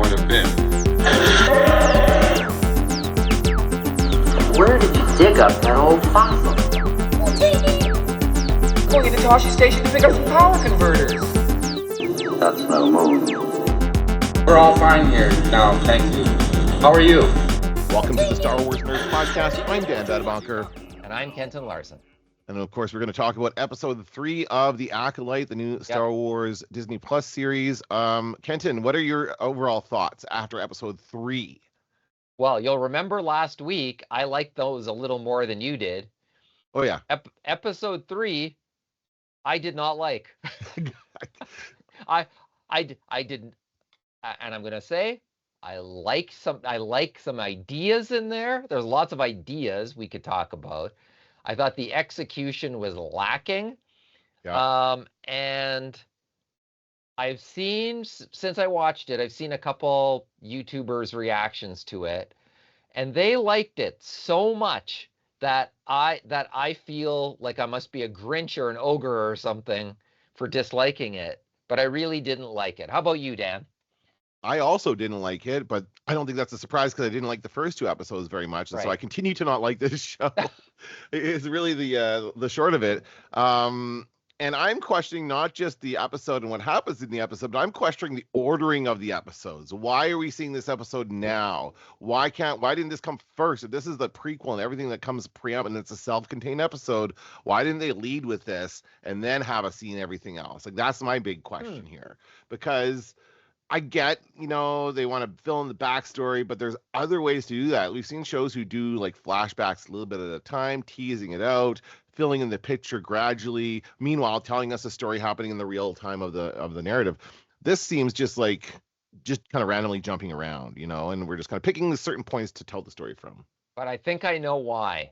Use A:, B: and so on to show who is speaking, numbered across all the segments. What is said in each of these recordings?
A: point have been.
B: Where did you dig up that old fossil?
C: Going into Toshi Station to pick up some power converters.
B: That's no move.
A: We're all fine here now, thank you. How are you?
D: Welcome to the Star Wars Nerds Podcast. I'm Dan Badabonker.
E: And I'm Kenton Larson.
D: And of course, we're going to talk about episode 3 of The Acolyte, the new Star Wars Disney Plus series. Kenton, what are your overall thoughts after episode 3?
E: Well, you'll remember last week, I liked those a little more than you did.
D: Oh, yeah.
E: Episode 3, I did not like. I didn't, and I'm going to say, I like some ideas in there. There's lots of ideas we could talk about. I thought the execution was lacking.
D: Yeah.
E: And I've seen, since I watched it, I've seen a couple YouTubers' reactions to it, and they liked it so much that I feel like I must be a Grinch or an ogre or something for disliking it. But I really didn't like it. How about you, Dan?
D: I also didn't like it, but I don't think that's a surprise because I didn't like the first 2 episodes very much, and so I continue to not like this show. It's really the short of it. And I'm questioning not just the episode and what happens in the episode, but I'm questioning the ordering of the episodes. Why are we seeing this episode now? Why didn't this come first? If this is the prequel and everything that comes pre-up and it's a self-contained episode, why didn't they lead with this and then have us seeing everything else? Like, that's my big question here, because I get, they want to fill in the backstory, but there's other ways to do that. We've seen shows who do like flashbacks a little bit at a time, teasing it out, filling in the picture gradually, meanwhile telling us a story happening in the real time of the narrative. This seems just kind of randomly jumping around, and we're just kind of picking certain points to tell the story from.
E: But I think I know why.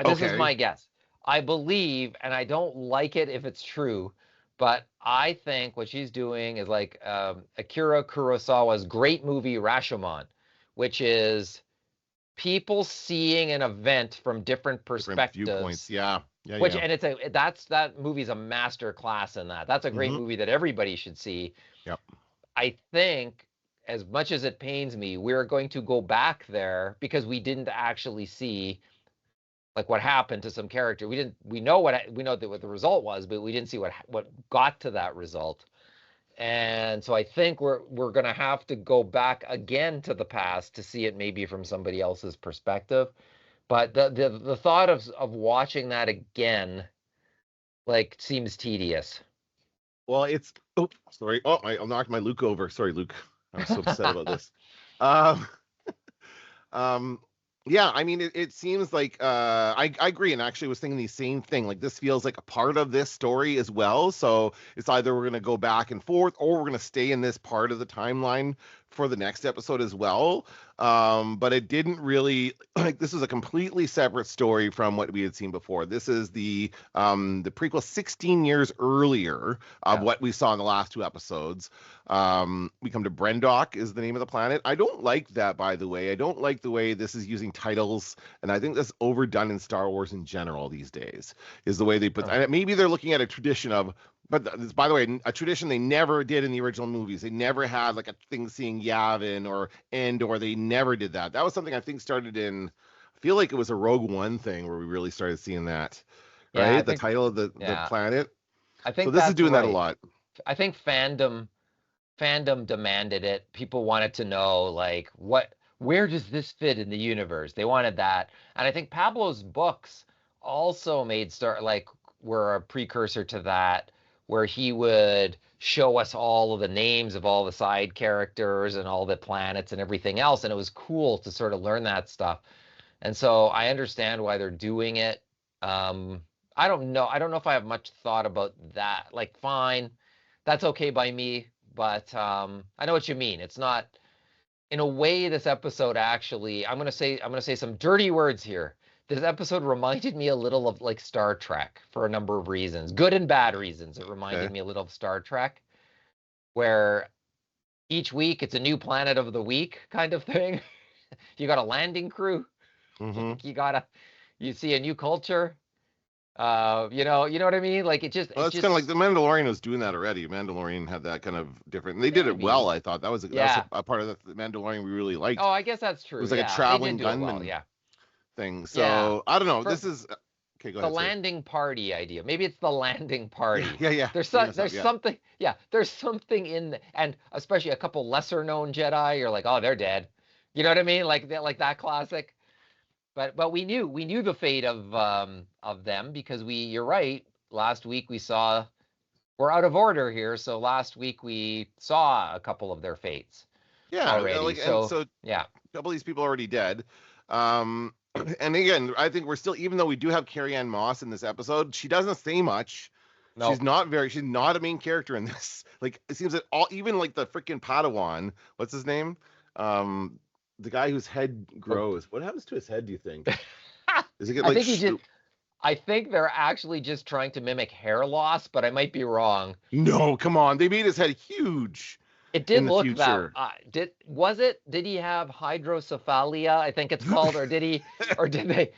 E: This is my guess. I believe, and I don't like it if it's true, but I think what she's doing is like Akira Kurosawa's great movie Rashomon, which is people seeing an event from different perspectives.
D: Different viewpoints, yeah.
E: And that movie's a master class in that. That's a great movie that everybody should see.
D: Yep. I
E: think, as much as it pains me, we're going to go back there because we didn't actually see like what happened to some character. We know what the result was, but we didn't see what got to that result. And so I think we're going to have to go back again to the past to see it maybe from somebody else's perspective. But the thought of watching that again, like, seems tedious.
D: Well, sorry. Oh, I knocked my Luke over. Sorry, Luke. I'm so upset about this. Yeah, I mean, it seems like I agree, and actually was thinking the same thing. Like, this feels like a part of this story as well. So it's either we're going to go back and forth, or we're going to stay in this part of the timeline for the next episode as well. But it didn't really, like, this is a completely separate story from what we had seen before. This is the prequel 16 years earlier of what we saw in the last 2 episodes. We come to Brendok is the name of the planet. I don't like that, by the way. I don't like the way this is using titles, and I think that's overdone in Star Wars in general these days, is the way they put and maybe they're looking at a tradition of, but by the way, a tradition they never did in the original movies. They never had like a thing seeing Yavin or Endor. They never did that. That was something I think started in, I feel like it was a Rogue One thing where we really started seeing that, right? The title of the planet.
E: I think
D: so. This is doing that a lot.
E: I think fandom demanded it. People wanted to know, like, where does this fit in the universe? They wanted that. And I think Pablo's books also were a precursor to that, where he would show us all of the names of all the side characters and all the planets and everything else. And it was cool to sort of learn that stuff. And so I understand why they're doing it. I don't know if I have much thought about that. Like, fine, that's okay by me. But I know what you mean. It's not, in a way, this episode actually, I'm gonna say some dirty words here. This episode reminded me a little of like Star Trek for a number of reasons, good and bad reasons. It reminded me a little of Star Trek, where each week it's a new planet of the week kind of thing. You got a landing crew. You see a new culture. You know what I mean? Like
D: Well,
E: it's
D: it's kind of
E: just
D: like the Mandalorian was doing that already. Mandalorian had that kind of different. They did it well,
E: maybe.
D: I thought. That was
E: Yeah.
D: a part of the Mandalorian we really liked.
E: Oh, I guess that's
D: It
E: true.
D: was like a
E: Yeah, they did
D: traveling
E: do it well.
D: gunman
E: Yeah.
D: thing.
E: Yeah.
D: So I don't know.
E: For
D: This is okay. Go
E: the
D: ahead. Sorry.
E: landing party idea. Maybe it's the landing
D: Yeah,
E: party.
D: yeah, yeah. You're gonna stop.
E: There's
D: Yeah.
E: something, yeah, there's something and especially a couple lesser known Jedi, you're like, "Oh, they're dead." You know what I mean? Like that classic. But we knew the fate of them because you're right. Last week we saw we're out of order here, so last week we saw a couple of their fates
D: Yeah.
E: already.
D: Like, and
E: So,
D: so a
E: yeah.
D: couple of these people are already dead. Um, and again, I think we're still, even though we do have Carrie Ann Moss in this episode, she doesn't say much.
E: No.
D: She's not a main character in this. Like, it seems that even like the freaking Padawan, what's his name? The guy whose head
E: Oh.
D: grows. What happens to his head, do you think? Does it get
E: I
D: like,
E: think I think they're actually just trying to mimic hair loss, but I might be wrong.
D: no, come on. They made his head huge
E: It
D: in
E: did
D: the
E: look
D: future.
E: that did he have hydrocephalia, I think it's called, or did he or did they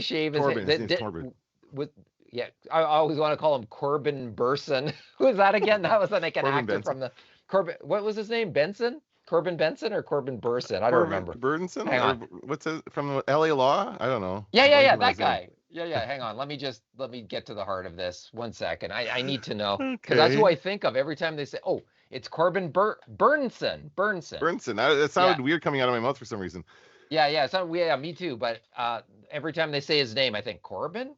E: shave his
D: Corbin,
E: head?
D: his name's Corbin.
E: With yeah, I always want to call him Corbin Burson. Who is that again? That was like an
D: Corbin
E: actor
D: Benson.
E: from the Corbin. What was his name? Benson? Corbin Benson or Corbin Burson? I don't remember.
D: Burdenson?
E: Hang
D: Or
E: on.
D: what's it from LA Law? I don't know.
E: Yeah,
D: I'm
E: yeah,
D: blanking
E: yeah,
D: on
E: that
D: his name.
E: guy. Yeah. Hang on. Let me get to the heart of this. 1 second. I need to know because that's who
D: Okay.
E: I think of every time they say, "Oh, it's Corbin Burnson." Burnson.
D: Burnson. That sounded weird coming out of my mouth for some reason.
E: Yeah. So yeah, me too. But every time they say his name, I think Corbin.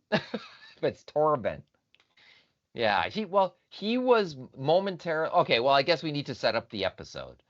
E: It's Torben. Yeah. He was momentarily okay. Well, I guess we need to set up the episode.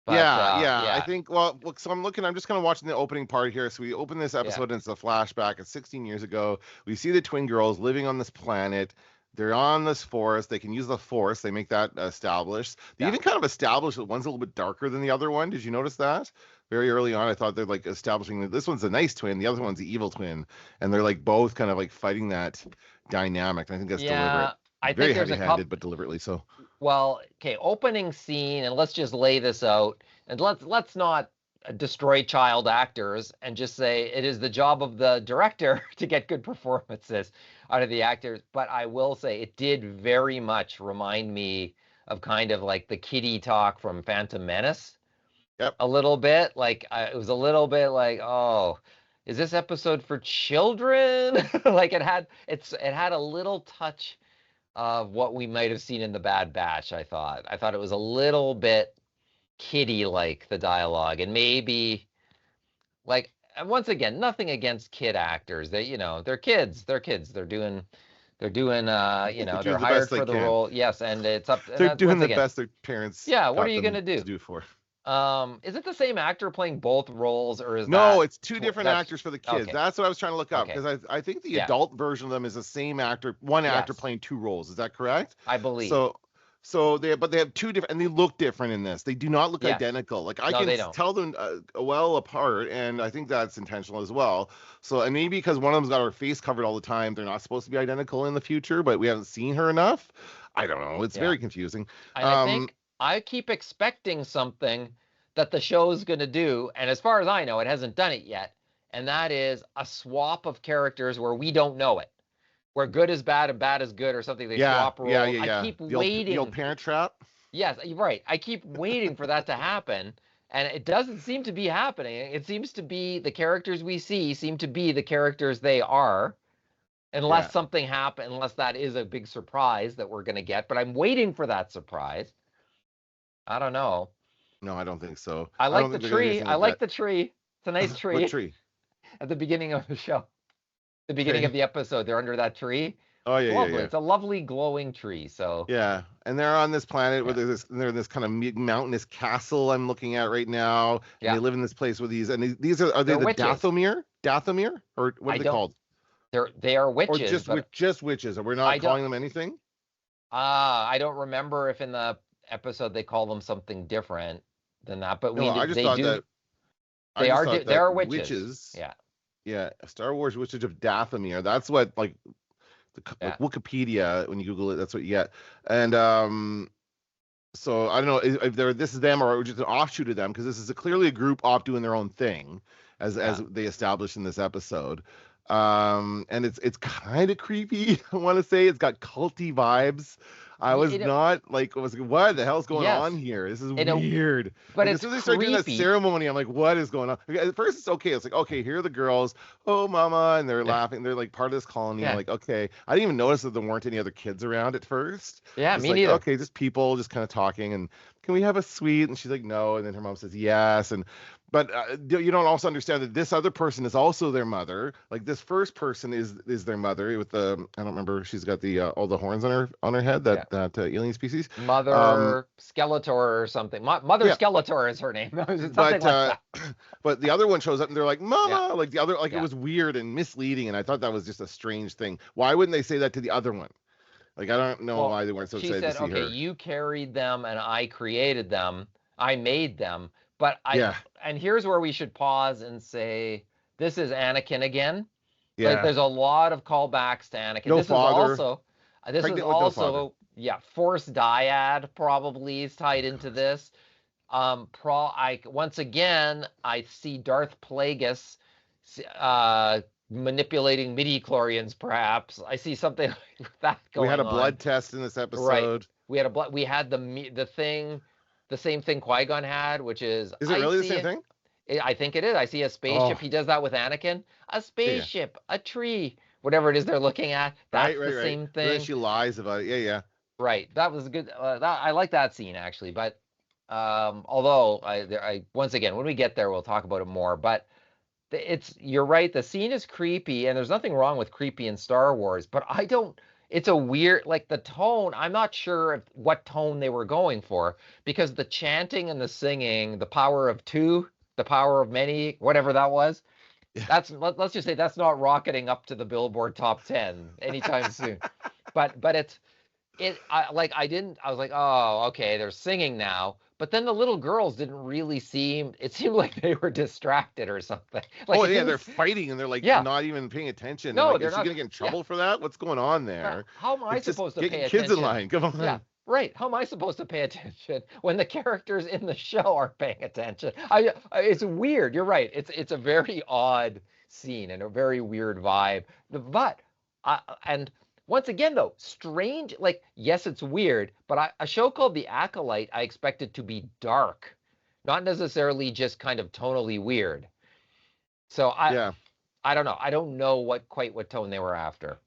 E: But
D: Yeah. I
E: yeah,
D: think, well, look, so I'm just kind of watching the opening part here. So we open this
E: yeah,
D: episode and it's a flashback. It's 16 years ago. We see the twin girls living on this planet. They're on this forest. They can use the force. They make that established. They
E: yeah.
D: even kind of establish that one's a little bit darker than the other one. Did you notice that? Very early on, I thought they're like establishing that this one's a nice twin, the other one's the evil twin, and they're like both kind of like fighting that dynamic. I think that's deliberate.
E: Yeah, I
D: Very
E: think there's a couple.
D: heavy-handed, but deliberately so.
E: Well, okay, opening scene, and let's just lay this out, and let's not destroy child actors, and just say it is the job of the director to get good performances out of the actors. But I will say it did very much remind me of kind of like the kiddie talk from Phantom Menace.
D: Yep.
E: A little bit, like it was a little bit like, oh, is this episode for children? Like it had a little touch of what we might have seen in the Bad Batch. I thought it was a little bit kiddie like the dialogue, and maybe like once again, nothing against kid actors. They're kids. They're doing
D: They're
E: they're
D: doing the
E: hired
D: best they
E: for the
D: can.
E: role. Yes, and it's up. And
D: They're
E: that's,
D: doing
E: once
D: the
E: again,
D: best their parents
E: yeah. What
D: got
E: are you
D: them
E: gonna do?
D: to do for.
E: Is it the same actor playing both roles, or is
D: No,
E: that
D: it's two different
E: that's
D: actors for the kids.
E: okay?
D: That's what I was trying to look up
E: Okay.
D: because I think the
E: Yeah.
D: adult version of them is the same actor, one actor
E: Yes.
D: playing two roles. Is that correct?
E: I believe.
D: So they have two different, and they look different in this. They do not look
E: Yes.
D: identical. Like I
E: No, they
D: can
E: don't.
D: tell them well apart, and I think that's intentional as well. So, and maybe because one of them's got her face covered all the time, they're not supposed to be identical in the future, but we haven't seen her enough. I don't know. It's
E: Yeah.
D: very confusing.
E: And I think I keep expecting something that the show's going to do, and as far as I know, it hasn't done it yet, and that is a swap of characters where we don't know it, where good is bad and bad is good, or something. They swap roles. I keep waiting.
D: The old Parent Trap.
E: Yes, you're right. I keep waiting for that to happen, and it doesn't seem to be happening. It seems to be the characters we see seem to be the characters they are, unless something happens, unless that is a big surprise that we're going to get. But I'm waiting for that surprise. I don't know.
D: No, I don't think so.
E: I like
D: don't
E: the
D: think they're gonna do
E: tree.
D: anything
E: I like
D: that.
E: the tree. It's a nice tree.
D: What tree?
E: At the beginning of the show. The beginning
D: Okay.
E: of the episode, they're under that tree.
D: Oh
E: It's
D: yeah,
E: lovely.
D: yeah.
E: It's a lovely glowing tree. So
D: Yeah, and they're on this planet where
E: Yeah.
D: they're in this kind of mountainous castle I'm looking at right now, and
E: Yeah.
D: they live in this place with these, and these are they
E: They're
D: the
E: witches.
D: Dathomir, or what
E: I
D: are they
E: don't-
D: called?
E: they are
D: Or
E: witches.
D: just witches, and we're
E: I
D: not
E: don't-
D: calling them anything?
E: I don't remember if in the episode they call them something different than that. But
D: No, I just
E: they
D: thought
E: do.
D: that
E: They are. They are witches. Yeah.
D: Star Wars Witches of Dathomir. That's what like
E: Yeah.
D: like Wikipedia, when you Google it, that's what you get. And so I don't know if this is them or just an offshoot of them, because this is clearly a group off doing their own thing, as
E: Yeah.
D: they established in this episode. And it's kind of creepy. I want to say it's got culty vibes. I was not like, what the hell's going on
E: Yes,
D: here? This is
E: and
D: weird.
E: but
D: Like as
E: it's
D: soon as they start doing that
E: creepy.
D: ceremony, I'm like, what is going on? Like, at first it's okay. It's like, okay, here are the girls. Oh, mama, and they're
E: Yeah,
D: laughing. They're like part of this colony. I'm
E: yeah,
D: like, okay. I didn't even notice that there weren't any other kids around at first.
E: yeah.
D: Just
E: Me
D: like,
E: neither.
D: okay, just people just kind of talking. And can we have a sweet? And she's like, no. And then her mom says yes. And but you don't also understand that this other person is also their mother. Like this first person is their mother with the I don't remember. She's got the all the horns on her head.
E: Yeah.
D: That alien species. Um,
E: Mother Skeletor or something. Mother
D: yeah,
E: Skeletor is her name. Something
D: but
E: like that.
D: but the other one shows up and they're like,
E: Yeah,
D: "Mama!" Like the other, like it
E: yeah.
D: was weird and misleading, and I thought that was just a strange thing. Why wouldn't they say that to the other one? Like I don't know
E: Well,
D: why they weren't so
E: she
D: excited to
E: said,
D: see
E: "Okay,
D: her.
E: you carried them and I created them. I made them." But
D: Yeah,
E: and here's where we should pause and say, this is Anakin again. Like
D: yeah.
E: there's a lot of callbacks to Anakin.
D: No father,
E: This is
D: pregnant with no father.
E: also, yeah, Force Dyad probably is tied into this. Once again, I see Darth Plagueis manipulating midi-chlorians, perhaps. I see something like that
D: We had
E: going
D: a
E: on.
D: blood test in this
E: Right.
D: episode.
E: We had the same thing Qui-Gon had, which is
D: Is it really the same thing?
E: I think it is. I see a spaceship.
D: Oh,
E: He does that with Anakin. A
D: yeah, yeah.
E: spaceship, a tree, whatever it is they're looking at.
D: Right,
E: That's the
D: right, right.
E: same
D: But then
E: thing.
D: she lies about it. Yeah, yeah.
E: Right. That was good. I like that scene actually. But although I once again, when we get there, we'll talk about it more. But you're right. The scene is creepy, and there's nothing wrong with creepy in Star Wars. But I don't. It's a weird, like the tone. I'm not sure what tone they were going for because the chanting and the singing, the power of two, the power of many, whatever that was.
D: Yeah.
E: Let's just say that's not rocketing up to the Billboard top 10 anytime soon. But I was like, oh, okay, they're singing now. But then the little girls didn't really seem, it seemed like they were distracted or something. Like
D: Oh
E: it
D: yeah,
E: didn't,
D: they're fighting and they're like
E: yeah,
D: not even paying attention. And
E: no,
D: like,
E: they're
D: is she
E: not.
D: gonna get in
E: Yeah,
D: trouble for that? What's going on
E: yeah.
D: there?
E: How am I
D: It's just
E: supposed to
D: getting
E: pay
D: kids in
E: attention?
D: line. Come
E: Yeah,
D: on.
E: right. How am I supposed to pay attention when the characters in the show aren't paying attention? It's weird. You're right. It's a very odd scene and a very weird vibe. But and once again though, strange. Like yes, it's weird, but a show called The Acolyte, I expected to be dark, not necessarily just kind of tonally weird. So
D: Yeah.
E: I don't know. I don't know what tone they were after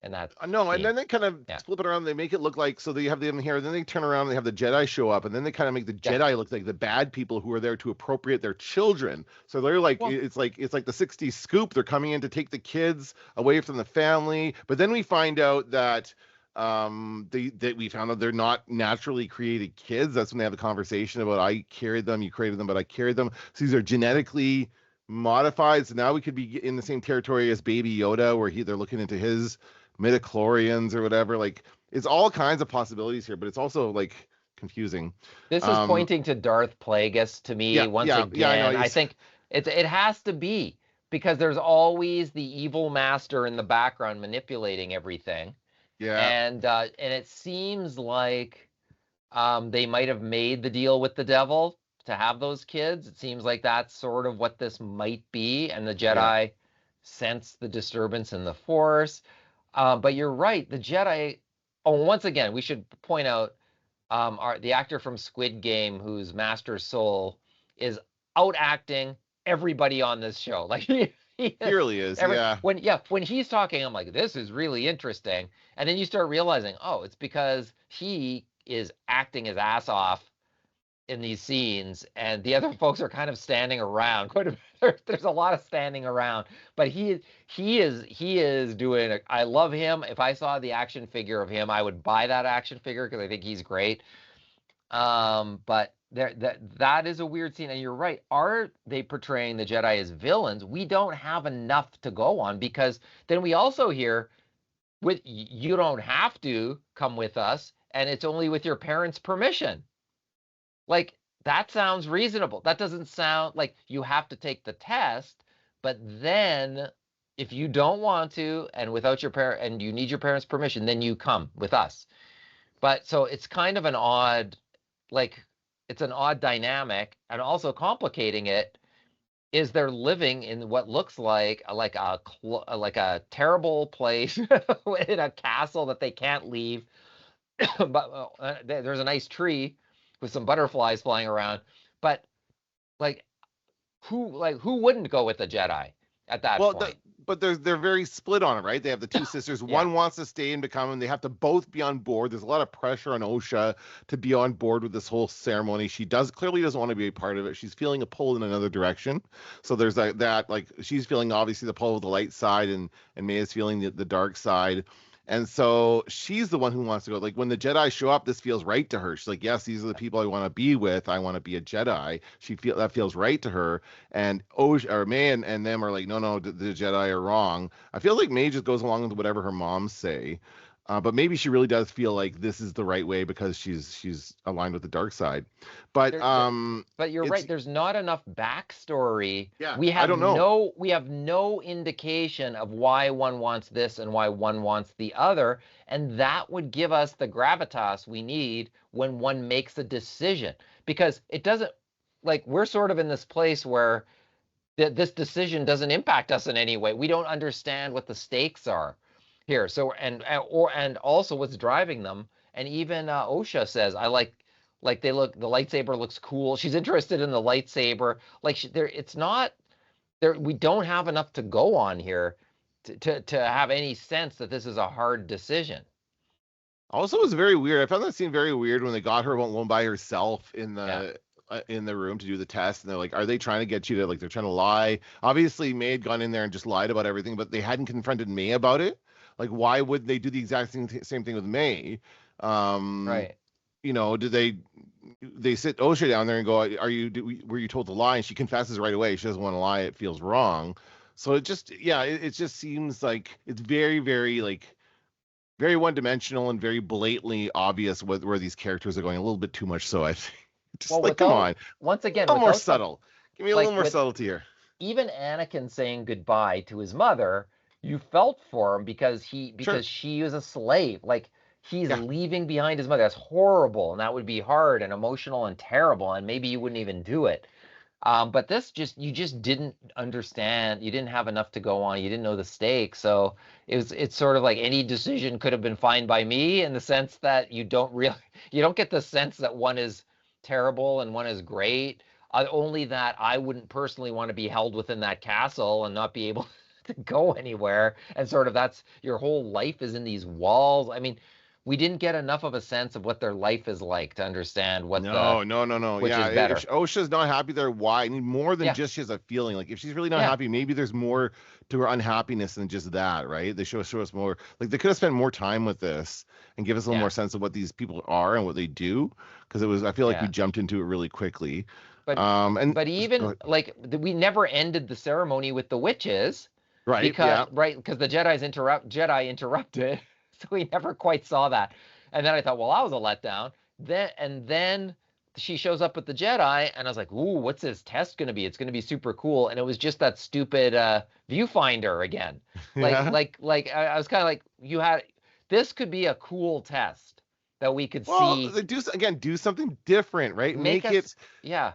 E: in that
D: No, and
E: scene.
D: then they kind of
E: Yeah.
D: flip it around. They make it look like so they have them here. Then they turn around and they have the Jedi show up, and then they kind of make the
E: Yeah.
D: Jedi look like the bad people who are there to appropriate their children. So they're like
E: Well,
D: it's like the '60s scoop. They're coming in to take the kids away from the family, but then we find out that we found out they're not naturally created kids. That's when they have the conversation about I carried them, you created them, but I carried them. So these are genetically modified. So now we could be in the same territory as Baby Yoda, where they're looking into his midichlorians or whatever. Like it's all kinds of possibilities here, but it's also like confusing.
E: this is
D: Um,
E: pointing to Darth Plagueis to me
D: yeah,
E: once
D: yeah, yeah. I know.
E: again. I think it has to be because there's always the evil master in the background manipulating everything,
D: Yeah,
E: and it seems like they might have made the deal with the devil to have those kids. It seems like that's sort of what this might be, and the
D: yeah.
E: Jedi sense the disturbance in the Force. But you're right, the Jedi. Oh, once again, we should point out the actor from Squid Game, who's Master Soul, is out acting everybody on this show. Like he
D: He
E: is
D: really is. Yeah,
E: when he's talking, I'm like, this is really interesting. And then you start realizing, oh, it's because he is acting his ass off in these scenes, and the other folks are kind of standing around. There's a lot of standing around, but he is doing. I love him. If I saw the action figure of him, I would buy that action figure because I think he's great. But that is a weird scene, and you're right. Are they portraying the Jedi as villains? We don't have enough to go on because then we also hear with you don't have to come with us, and it's only with your parents' permission. Like that sounds reasonable. That doesn't sound like you have to take the test, but then if you don't want to and without your parent and you need your parents' permission, then you come with us. But so it's kind of an odd, like it's an odd dynamic and also complicating it. is they're living in what looks like like a terrible place in a castle that they can't leave. But there's a nice tree with some butterflies flying around. But like who wouldn't go with the Jedi at that
D: Well,
E: point?
D: but they're very split on it, right? They have the two sisters.
E: Yeah.
D: One wants to stay and become, and they have to both be on board. There's a lot of pressure on Osha to be on board with this whole ceremony. She clearly doesn't want to be a part of it. She's feeling a pull in another direction. So there's that like she's feeling obviously the pull of the light side, and May is feeling the dark side. And so she's the one who wants to go. Like when the Jedi show up, this feels right to her. She's like, yes, these are the people I want to be with. I want to be a Jedi. That feels right to her. And May and them are like, no, the Jedi are wrong. I feel like May just goes along with whatever her moms say. But maybe she really does feel like this is the right way because she's aligned with the dark side. But
E: But you're right. There's not enough backstory.
D: Yeah,
E: We
D: I
E: have
D: don't know.
E: we have no indication of why one wants this and why one wants the other, and that would give us the gravitas we need when one makes a decision. Because it doesn't, like, we're sort of in this place where this decision doesn't impact us in any way. We don't understand what the stakes are here. So and also what's driving them. And even Osha says, I like the lightsaber looks cool. She's interested in the lightsaber. Like there, it's not there. We don't have enough to go on here to have any sense that this is a hard decision.
D: Also, it was very weird. I found that scene very weird when they got her alone by herself
E: Yeah.
D: in the room to do the test, and they're like, "Are they trying to get you to like?" They're trying to lie. Obviously, May had gone in there and just lied about everything, but they hadn't confronted May about it. Like, why would they do the exact same thing with May? Um,
E: Right.
D: do they sit Osha down there and go, were you told to lie? And she confesses right away. She doesn't want to lie. It feels wrong. So it just seems like it's very, very like very one-dimensional and very blatantly obvious where these characters are going. A little bit too much, so I think. Just
E: Well,
D: like, come
E: without
D: on,
E: once again,
D: a little more
E: without the
D: subtle. Give me a little
E: like
D: more
E: with
D: subtlety here.
E: even Anakin saying goodbye to his mother, you felt for him because
D: Sure.
E: she was a slave. Like he's
D: Yeah.
E: leaving behind his mother. That's horrible, and that would be hard and emotional and terrible, and maybe you wouldn't even do it. But this you just didn't understand. You didn't have enough to go on. You didn't know the stakes. So it's sort of like any decision could have been fine by me in the sense that you don't get the sense that one is terrible and one is great. Only that I wouldn't personally want to be held within that castle and not be able to go anywhere. And sort of that's your whole life is in these walls. I mean, we didn't get enough of a sense of what their life is like to understand
D: No.
E: which
D: Yeah,
E: is better.
D: if Osha's not happy there, why? I need more than
E: Yeah.
D: just she has a feeling. Like if she's really not
E: Yeah.
D: happy, maybe there's more to her unhappiness than just that, right? They show us more. Like they could have spent more time with this and give us a little
E: Yeah.
D: more sense of what these people are and what they do. Because I feel like we
E: Yeah.
D: jumped into it really quickly.
E: But
D: And
E: but
D: go
E: even
D: ahead.
E: like we never ended the ceremony with the witches
D: Right,
E: because
D: yeah.
E: because the Jedi interrupted, so we never quite saw that. And then I thought, well, that was a letdown. Then she shows up with the Jedi, and I was like, ooh, what's this test going to be? It's going to be super cool. And it was just that stupid viewfinder again.
D: Yeah.
E: I was kind of like, this could be a cool test that we could
D: Well,
E: see
D: they do something different, right?
E: make
D: Make
E: us,
D: it
E: yeah,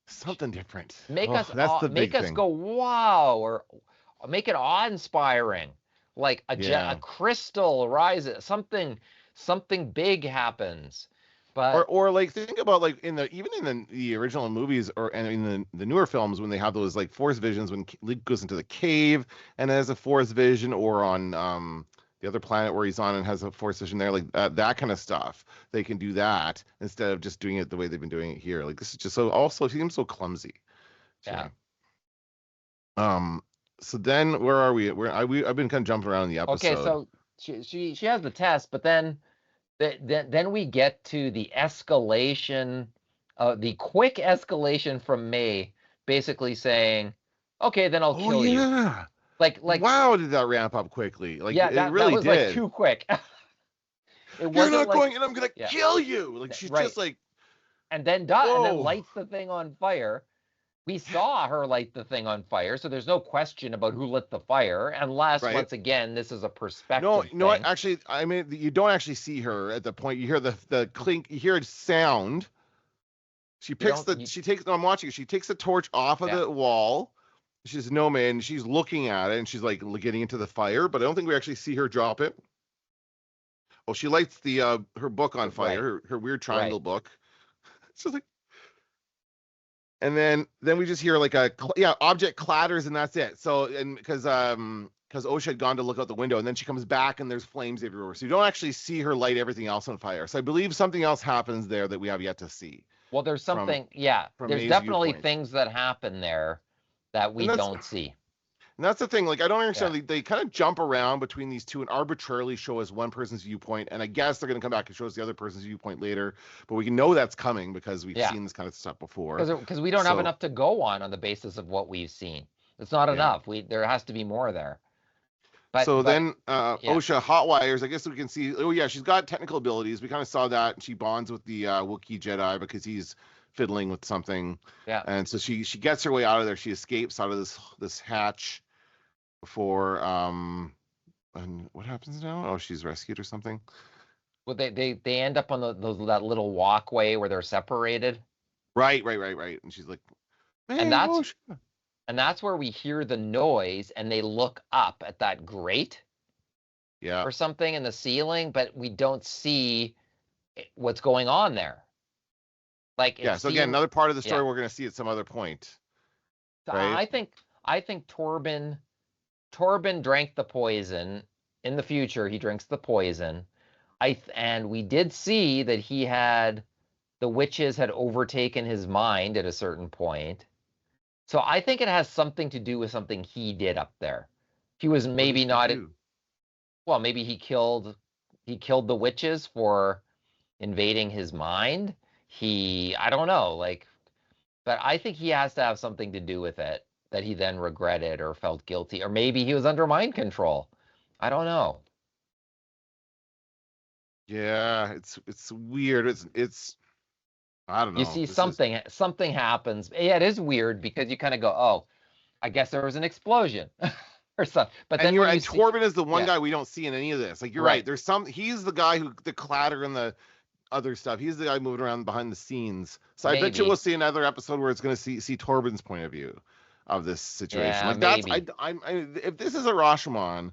D: something different.
E: make
D: Oh,
E: us
D: that's the
E: make
D: big
E: us
D: thing.
E: go wow, or make it awe-inspiring, like a
D: Yeah.
E: crystal rises, something big happens. But
D: Or like think about like even in the original movies and in the newer films when they have those like force visions when Luke goes into the cave and has a force vision, or on the other planet where he's on and has a force vision there, like that kind of stuff. They can do that instead of just doing it the way they've been doing it here. Like this is just so also seems so clumsy to
E: yeah,
D: me. Um so then where are we? I've been kind of jumping around in the
E: okay,
D: episode.
E: so she has the test, but then we get to the escalation, the quick escalation from May, basically saying, okay, then I'll
D: Oh
E: kill you.
D: yeah.
E: Like
D: Wow, did that ramp up quickly? Like
E: yeah,
D: it
E: that
D: really
E: was like
D: did.
E: too quick. It
D: You're
E: wasn't
D: not
E: like,
D: going, and I'm gonna
E: yeah,
D: kill you. Like she's
E: right.
D: just like,
E: And then
D: whoa.
E: lights the thing on fire. We saw her light the thing on fire, so there's no question about who lit the fire, unless
D: Right?
E: once again this is a
D: No,
E: perspective
D: you know what?
E: thing.
D: Actually, I mean, you don't actually see her at the point. You hear the clink. You hear a sound.
E: You don't
D: She takes. No, I'm watching. She takes the torch off of
E: yeah,
D: the wall, She's Nome, and she's looking at it, and she's like getting into the fire, but I don't think we actually see her drop it. Oh, she lights the her book on fire, her weird triangle book. It's just like, and then we just hear like a object clatters, and that's it. So, and because Osha had gone to look out the window, and then she comes back and there's flames everywhere. So you don't actually see her light everything else on fire. So I believe something else happens there that we have yet to see.
E: Well, there's something,
D: from
E: there's
D: May's
E: definitely
D: viewpoint.
E: things that happen there that we don't see.
D: And that's the thing. Like, I don't understand. They kind of jump around between these two and arbitrarily show us one person's viewpoint. And I guess they're going to come back and show us the other person's viewpoint later. But we can know that's coming because we've seen this kind of stuff before.
E: Because we don't have enough to go on the basis of what we've seen. It's not enough. There has to be more there.
D: Then Osha hot wires. I guess we can see. Oh yeah, she's got technical abilities. We kind of saw that. She bonds with the Wookiee Jedi because he's fiddling with something.
E: Yeah.
D: And so she gets her way out of there. She escapes out of this hatch before and what happens now? Oh, she's rescued or something.
E: Well, they end up on that little walkway where they're separated.
D: Right. And she's like, hey,
E: and that's where we hear the noise, and they look up at that grate, or something in the ceiling, but we don't see what's going on there. Like,
D: so again, another part of the story we're going to see at some other point.
E: Right? I think Torben drank the poison. In the future, he drinks the poison. And we did see that the witches had overtaken his mind at a certain point. So I think it has something to do with something he did up there. He was maybe not. Well, maybe he killed the witches for invading his mind. I don't know, but I think he has to have something to do with it, that he then regretted or felt guilty, or maybe he was under mind control. I don't know.
D: Yeah, it's weird. It's I don't know.
E: You see, something happens. Yeah, it is weird because you kind of go, oh, I guess there was an explosion or something. But then
D: Torben is the one guy we don't see in any of this. Like, you're right. There's he's the guy the clatter and the other stuff. He's the guy moving around behind the scenes. So I bet you we'll see another episode where it's going to see Torben's point of view of this situation. If this is a Rashomon,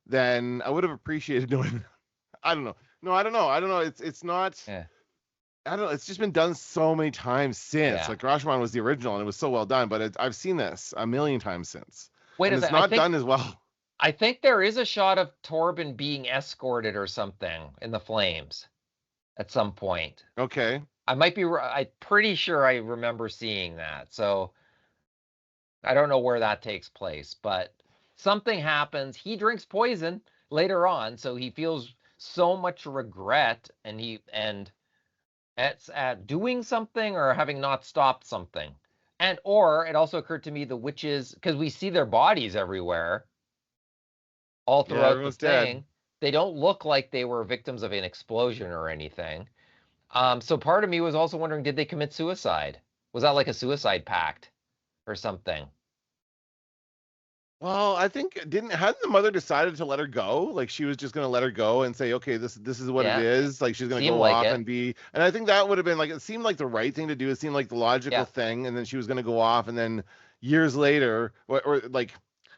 D: then I would have appreciated knowing. I don't know. No, I don't know. It's not. Yeah. I don't know. It's just been done so many times since. Like, Rashomon was the original and it was so well done, but I've seen this a million times since.
E: Wait,
D: it's not done as well.
E: I think there is a shot of Torben being escorted or something in the flames at some point.
D: Okay.
E: I'm pretty sure I remember seeing that. So I don't know where that takes place, but something happens. He drinks poison later on, so he feels so much regret, and it's at doing something or having not stopped something. Or it also occurred to me the witches, because we see their bodies everywhere all throughout the thing. Dead. They don't look like they were victims of an explosion or anything. So part of me was also wondering, did they commit suicide? Was that like a suicide pact or something?
D: Well, I think hadn't the mother decided to let her go? Like, she was just going to let her go and say, okay, this is what it is. Like, she's going to go off and be, and I think that would have been like, it seemed like the right thing to do. It seemed like the logical thing. And then she was going to go off, and then years later, or like,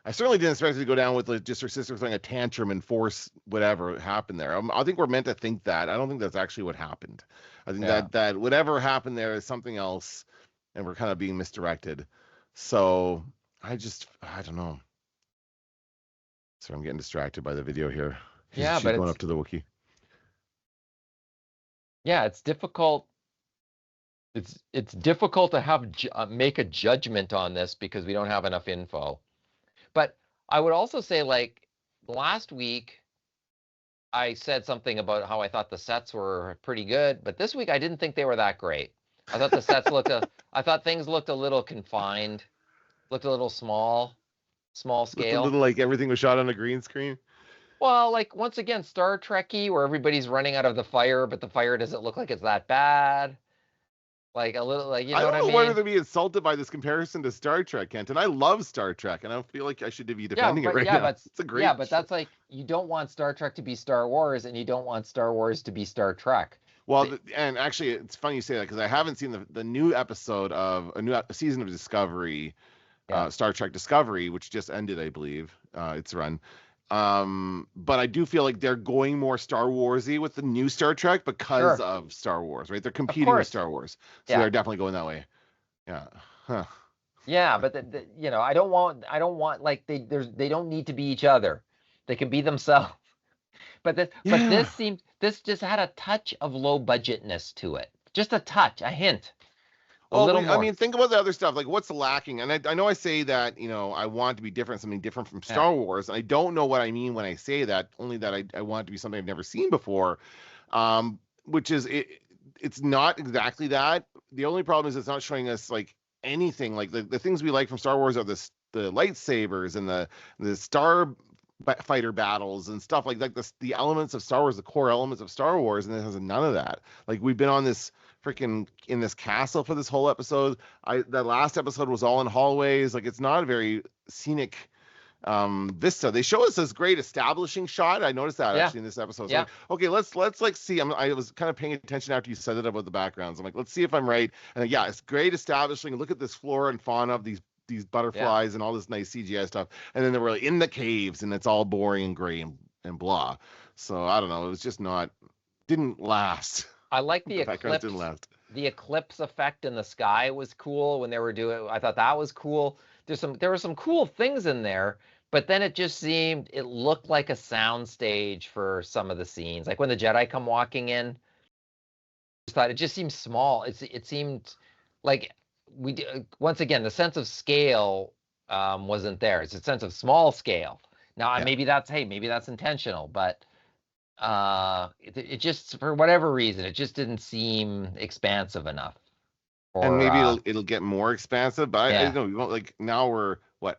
D: I certainly didn't expect it to go down with like just her sister throwing a tantrum and force whatever happened there. I think we're meant to think that. I don't think that's actually what happened. I think that whatever happened there is something else, and we're kind of being misdirected. So I don't know. So I'm getting distracted by the video here. She's going up to the Wookiee.
E: Yeah, it's difficult. It's difficult to make a judgment on this because we don't have enough info. But I would also say, like, last week, I said something about how I thought the sets were pretty good, but this week I didn't think they were that great. I thought the sets I thought things looked a little confined, looked a little small scale.
D: A little like everything was shot on a green screen.
E: Well, like, once again, Star Trek-y, where everybody's running out of the fire, but the fire doesn't look like it's that bad. Like, a little, like, you know what I mean? I don't know whether
D: to be insulted by this comparison to Star Trek, Kenton. I love Star Trek, and I feel like I should be defending it right now. It's a great show.
E: But that's like, you don't want Star Trek to be Star Wars, and you don't want Star Wars to be Star Trek.
D: Well, and actually, it's funny you say that, because I haven't seen the new episode of a new season of Discovery. Star Trek Discovery, which just ended, I believe, its run. But I do feel like they're going more Star Warsy with the new Star Trek because
E: Sure.
D: of Star Wars, right? They're
E: Of
D: competing with
E: course.
D: Star Wars, so
E: Yeah.
D: they're definitely going that way. Yeah. Huh.
E: Yeah, but I don't want like they don't need to be each other. They can be themselves. But
D: Yeah.
E: this just had a touch of low budgetness to it. Just a touch, a hint, a
D: Well,
E: little
D: I
E: more.
D: mean, think about the other stuff. Like, what's lacking? And I know I say that, I want to be different, something different from
E: Yeah.
D: Star Wars. And I don't know what I mean when I say that, only that I want it to be something I've never seen before. Which is, it's not exactly that. The only problem is it's not showing us like anything. Like the things we like from Star Wars are the lightsabers and the star fighter battles and stuff like the elements of Star Wars, the core elements of Star Wars, and it has none of that. Like we've been on this freaking in this castle for this whole episode. That last episode was all in hallways. Like it's not a very scenic vista. They show us this great establishing shot. I noticed that
E: Yeah.
D: actually in this episode. So
E: Yeah.
D: like, okay, let's like see. I was kind of paying attention after you said it about the backgrounds. I'm like, let's see if I'm right. And yeah, it's great establishing. Look at this flora and fauna of these butterflies and all this nice CGI stuff. And then they were like in the caves and it's all boring and gray and blah. So I don't know. It was just didn't last.
E: I like the
D: backgrounds didn't
E: eclipse.
D: last.
E: The eclipse effect in the sky was cool when they were doing. I thought that was cool. There were some cool things in there, but then it looked like a sound stage for some of the scenes. Like when the Jedi come walking in, I thought it just seemed small. It seemed like once again the sense of scale wasn't there. It's a sense of small scale. Now
D: Yeah.
E: maybe that's intentional, but it just for whatever reason it just didn't seem expansive enough.
D: And
E: Or
D: maybe it'll get more expansive, but I
E: yeah,
D: don't know. We won't, like now we're what?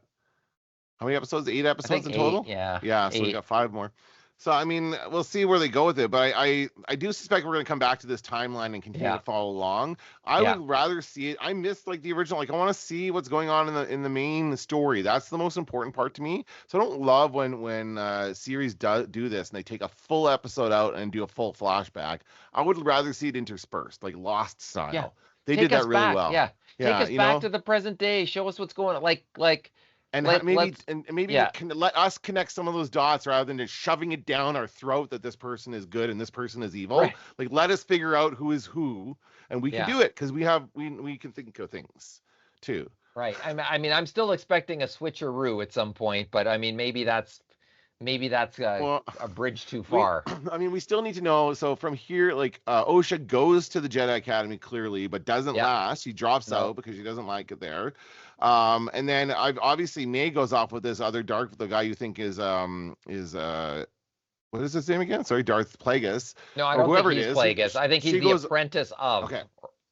D: How many episodes? 8
E: I
D: episodes
E: think
D: in
E: 8.
D: total?
E: Yeah,
D: Yeah, so we
E: 8.
D: got 5 more. So I mean, we'll see where they go with it, but I do suspect we're going to come back to this timeline and continue
E: Yeah.
D: to follow along. I
E: Yeah.
D: would rather see it. I miss like the original. Like I want to see what's going on in the main story. That's the most important part to me. So I don't love when series do this and they take a full episode out and do a full flashback. I would rather see it interspersed, like Lost style.
E: Yeah.
D: They
E: Take
D: did that
E: us
D: really
E: back.
D: well.
E: Yeah.
D: Yeah,
E: Take us back to the present day. Show us what's going on. Like
D: and
E: let's
D: maybe
E: yeah.
D: let us connect some of those dots rather than just shoving it down our throat that this person is good and this person is evil.
E: Right.
D: Like let us figure out who is who, and we can do it because we can think of things too.
E: Right. I mean, I'm still expecting a switcheroo at some point, but I mean, maybe that's
D: Well,
E: a bridge too far.
D: I mean, we still need to know. So from here, like Osha goes to the Jedi Academy clearly, but doesn't last. She drops out because she doesn't like it there. And then obviously May goes off with this other the guy you think is what is his name again? Sorry, Darth Plagueis.
E: No, I
D: or
E: don't
D: whoever
E: think he's
D: it is.
E: Plagueis. I think he's the
D: goes,
E: apprentice of.
D: Okay.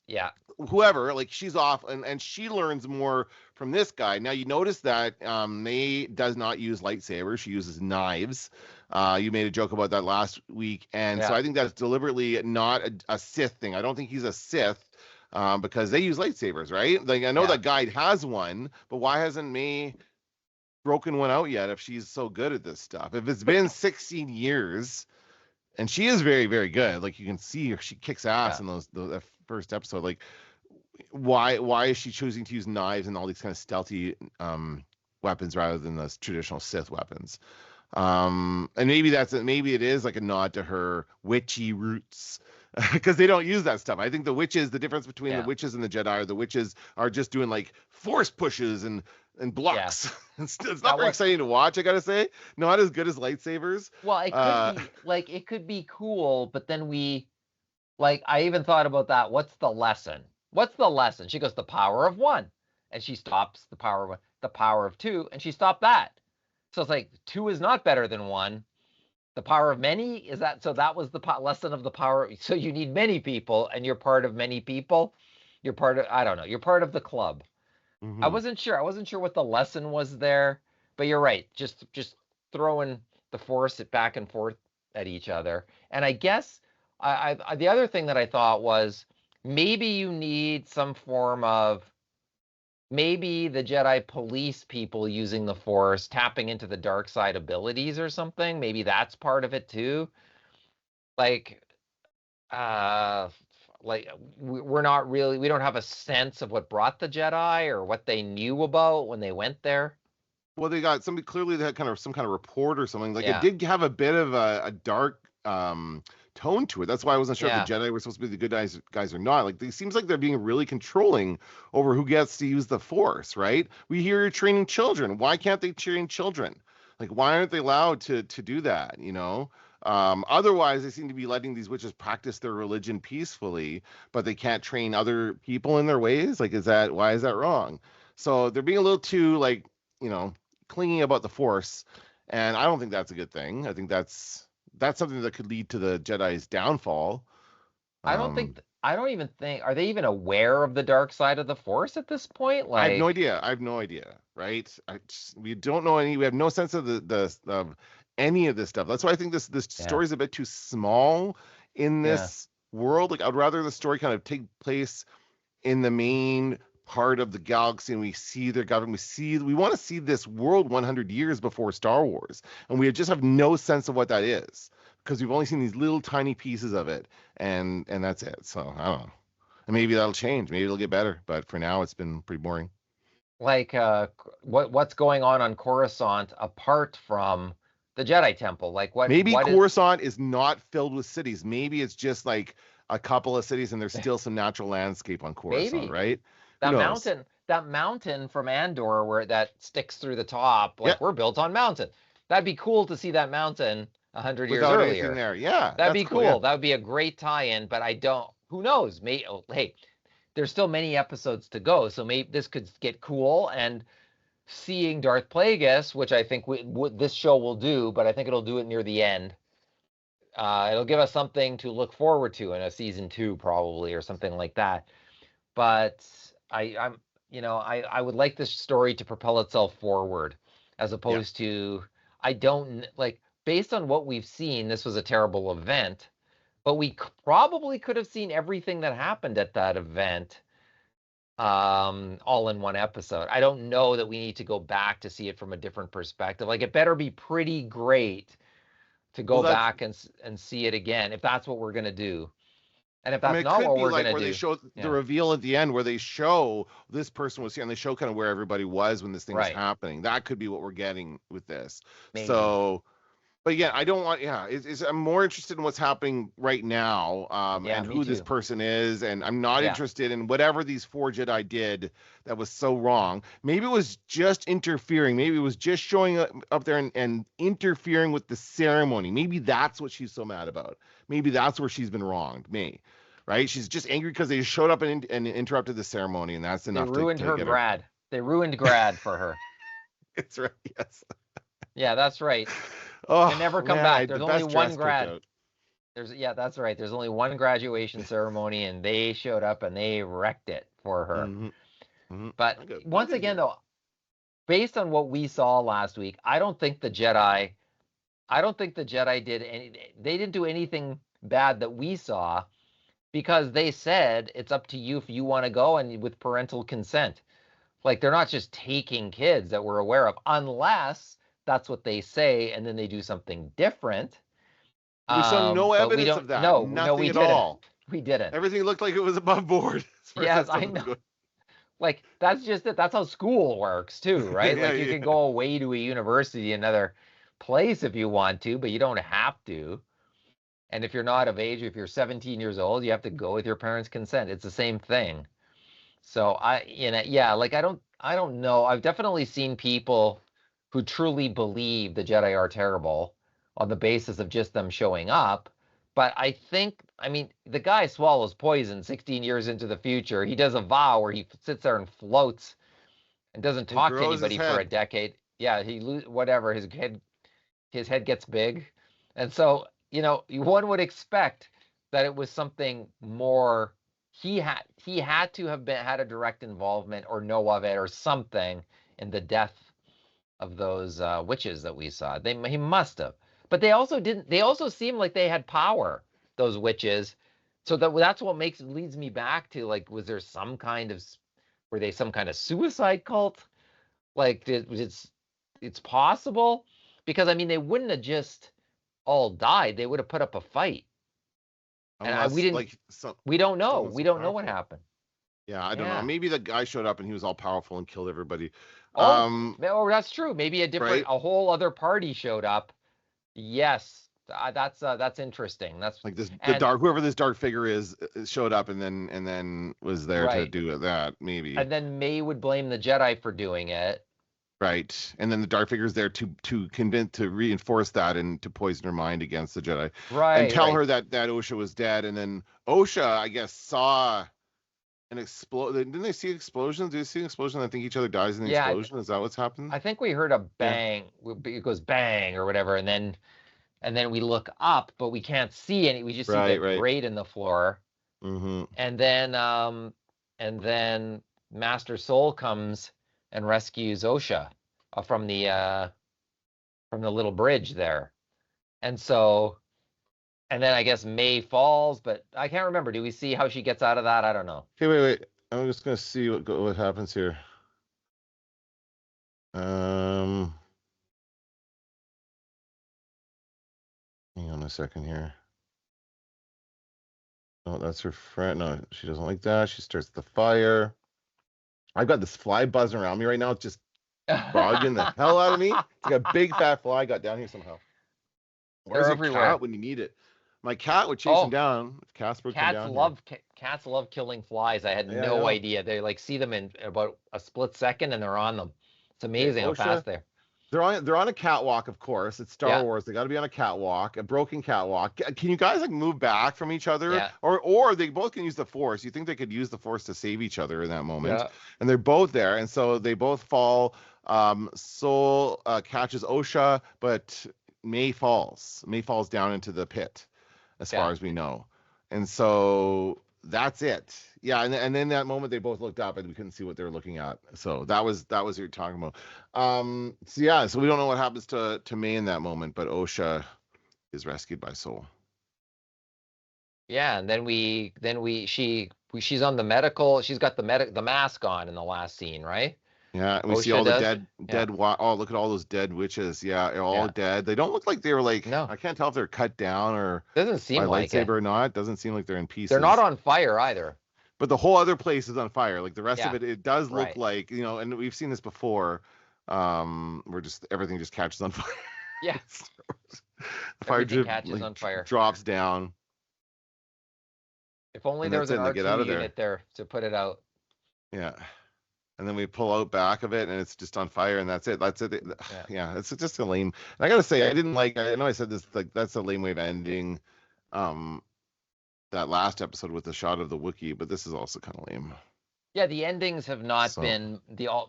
E: Yeah.
D: Whoever, like she's off and she learns more from this guy. Now you notice that May does not use lightsabers, she uses knives. You made a joke about that last week, and so I think that's deliberately not a Sith thing. I don't think he's a Sith because they use lightsabers, right? Like I know that guide has one, but why hasn't May broken one out yet if she's so good at this stuff? If it's been 16 years and she is very, very good, like you can see her, she kicks ass in the first episode. Like why is she choosing to use knives and all these kind of stealthy weapons rather than the traditional Sith weapons? And maybe it is like a nod to her witchy roots because they don't use that stuff. I think the difference between the witches and the Jedi are the witches are just doing like force pushes and blocks. It's not very exciting to watch, I gotta say. Not as good as lightsabers.
E: Well, it could be cool, but then I even thought about that. What's the lesson? She goes, the power of 1, and she stops the power of 1, the power of 2, and she stopped that. So it's like 2 is not better than 1. The power of many is that. So that was the lesson of the power. So you need many people, and you're part of many people. You're part of, I don't know. You're part of the club.
D: Mm-hmm.
E: I wasn't sure what the lesson was there, but you're right. Just throwing the force back and forth at each other. And I guess the other thing that I thought was maybe you need some form of maybe the Jedi police people using the Force, tapping into the dark side abilities or something. Maybe that's part of it too. Like, like we're not really, we don't have a sense of what brought the Jedi or what they knew about when they went there.
D: Well, they got somebody, clearly they had kind of some kind of report or something. Like, it
E: Yeah.
D: did have a bit of a dark tone to it. That's why I wasn't sure if
E: Yeah.
D: the Jedi were supposed to be the good guys or not. Like, it seems like they're being really controlling over who gets to use the Force, right? We hear you're training children. Why can't they train children? Like, why aren't they allowed to do that? You know. Otherwise, they seem to be letting these witches practice their religion peacefully, but they can't train other people in their ways. Like, why is that wrong? So they're being a little too, like, you know, clinging about the Force, and I don't think that's a good thing. I think that's something that could lead to the Jedi's downfall.
E: I don't think, I don't even think, are they even aware of the dark side of the Force at this point?
D: I have no
E: Like,
D: idea. I have no idea, right? We don't know any. We have no sense of the of any of this stuff. That's why I think this
E: yeah,
D: story is a bit too small in
E: yeah,
D: this world. Like, I'd rather the story kind of take place in the main part of the galaxy, and we see their government. We want to see this world 100 years before Star Wars, and we just have no sense of what that is because we've only seen these little tiny pieces of it, and that's it. So I don't know. And maybe that'll change. Maybe it'll get better. But for now, it's been pretty boring.
E: like what's going on Coruscant apart from the Jedi Temple? Like
D: Maybe
E: what is
D: Coruscant is not filled with cities. Maybe it's just like a couple of cities, and there's still some natural landscape on Coruscant,
E: maybe
D: right? Who knows?
E: that mountain from Andor where that sticks through the top?
D: Yeah,
E: Like we're built on mountain. That'd be cool to see that mountain 100 years
D: without anything
E: earlier.
D: there. Yeah,
E: That'd
D: that's
E: be
D: cool. Yeah.
E: cool. That would be a great tie-in, but I don't. Who knows? Hey, there's still many episodes to go, so maybe this could get cool. And seeing Darth Plagueis, which I think this show will do, but I think it'll do it near the end. It'll give us something to look forward to in a season 2, probably, or something like that. But I'm, I would like this story to propel itself forward, as
D: Yeah.
E: opposed to, I don't like, based on what we've seen, this was a terrible event, but we probably could have seen everything that happened at that event all in one episode. I don't know that we need to go back to see it from a different perspective. Like, it better be pretty great to
D: Well,
E: go
D: that's.
E: back and see it again, if that's what we're going to do. And if
D: I mean,
E: that's
D: it
E: not
D: could
E: what
D: be
E: we're
D: like
E: going
D: where
E: to
D: they
E: do,
D: show the
E: yeah,
D: reveal at the end, where they show this person was here, and they show kind of where everybody was when this thing was
E: right,
D: happening. That could be what we're getting with this.
E: maybe.
D: So, but yeah, I don't want. Yeah, I'm more interested in what's happening right now,
E: Yeah,
D: and
E: me
D: who this
E: too.
D: person is, and I'm not
E: Yeah,
D: interested in whatever these 4 Jedi did that was so wrong. Maybe it was just interfering. Maybe it was just showing up there and interfering with the ceremony. Maybe that's what she's so mad about. Maybe that's where she's been wronged. Me. Right? She's just angry because they showed up and interrupted the ceremony, and that's
E: they
D: enough
E: ruined
D: to
E: her
D: get her.
E: grad. They ruined grad for her.
D: It's right. Yes.
E: Yeah, that's right. They never
D: Oh
E: come
D: man, I
E: back.
D: had the
E: There's only
D: best
E: one
D: dress picked
E: grad.
D: out.
E: Yeah, that's right. There's only one graduation ceremony, and they showed up and they wrecked it for her.
D: Mm-hmm. Mm-hmm.
E: But
D: I got
E: once again, though, based on what we saw last week, I don't think the Jedi did any, they didn't do anything bad that we saw, because they said it's up to you if you want to go, and with parental consent. Like, they're not just taking kids that we're aware of, unless that's what they say and then they do something different.
D: We saw no
E: But we
D: evidence
E: don't,
D: of that.
E: no,
D: Nothing
E: we
D: at
E: didn't.
D: all.
E: We didn't.
D: Everything looked like it was above board as far as
E: Yes,
D: that
E: I
D: stuff was
E: know.
D: going.
E: Like, that's just it. That's how school works too, right?
D: Yeah,
E: Like, you
D: yeah.
E: can go away to a university, another place, if you want to, but you don't have to. And if you're not of age, if you're 17 years old, you have to go with your parents' consent. It's the same thing. So yeah, like, I don't know. I've definitely seen people who truly believe the Jedi are terrible on the basis of just them showing up. But I mean, the guy swallows poison 16 years into the future. He does a vow where he sits there and floats and doesn't
D: And
E: talk to
D: grows his
E: anybody for a
D: head.
E: decade. Yeah, whatever, his head gets big. And so, one would expect that it was something more. He had to have had a direct involvement or know of it or something in the death of those witches that we saw. He must have. But they also didn't. They also seemed like they had power, those witches. So that's what leads me back to, like, was there some kind of, were they some kind of suicide cult? Like, it's possible, because I mean, they wouldn't have just all died. They would have put up a fight.
D: Unless
E: we didn't.
D: like
E: We don't know.
D: someone's
E: We
D: so
E: don't know what
D: powerful.
E: happened.
D: Yeah, I don't know.
E: Yeah.
D: Maybe the guy showed up and he was all powerful and killed everybody.
E: Oh, that's true. Maybe
D: Right?
E: a whole other party showed up. Yes, that's interesting. That's
D: Like the
E: and
D: dark whoever this dark figure is showed up and then was there to
E: right.
D: do that maybe.
E: And then May would blame the Jedi for doing it.
D: Right. And then the dark figure is there to reinforce that and to poison her mind against the Jedi. And tell her that Osha was dead. And then Osha, I guess, saw an explode. Didn't they see explosions? Did they see an explosion? I think each other dies in the explosion. Is that what's happened?
E: I think we heard a bang. It goes bang or whatever, and then we look up, but we can't see any. We just see the grate in the floor.
D: Mm-hmm.
E: And then Master Soul comes and rescues Osha from the little bridge there. And then I guess May falls, but I can't remember. Do we see how she gets out of that? I don't know.
D: Okay, wait. I'm just gonna see what happens here. Hang on a second here. Oh, that's her friend. No, she doesn't like that. She starts the fire. I've got this fly buzzing around me right now. It's just bugging the hell out of me. It's like a big fat fly got down here somehow. Where's your cat when you need it? My cat would chase him down. If Casper came down
E: Cats love killing flies. I had no idea. They like see them in about a split second and they're on them. It's amazing how fast they're.
D: They're on a catwalk, of course. It's Star Wars. They got to be on a catwalk, a broken catwalk. Can you guys like move back from each other?
E: Yeah.
D: Or they both can use the Force. You think they could use the Force to save each other in that moment? Yeah. And they're both there, and so they both fall. Soul catches Osha, but May falls. May falls down into the pit, as far as we know. And so that's it. Yeah, and then that moment they both looked up and we couldn't see what they were looking at. So that was what you're talking about. So we don't know what happens to May in that moment, but Osha is rescued by Soul.
E: Yeah, and then she's on the medical. She's got the mask on in the last scene, right?
D: Yeah, and we see all the dead. Oh, look at all those dead witches. Yeah, they're all dead. They don't look like they were like. No. I can't tell if they're cut down or
E: doesn't seem like
D: lightsaber or not. Doesn't seem like they're in pieces.
E: They're not on fire either.
D: But the whole other place is on fire. Like the rest of it does look like, and we've seen this before. Where everything just catches on fire.
E: Yeah.
D: The fire
E: catches on fire.
D: Drops down.
E: If only there was an R2 unit there to put it out.
D: Yeah. And then we pull out back of it and it's just on fire and that's it. Yeah, it's just a lame. And I gotta say, I know I said this, like that's a lame way of ending that last episode with the shot of the Wookiee, but this is also kind of lame.
E: Yeah, the endings have not been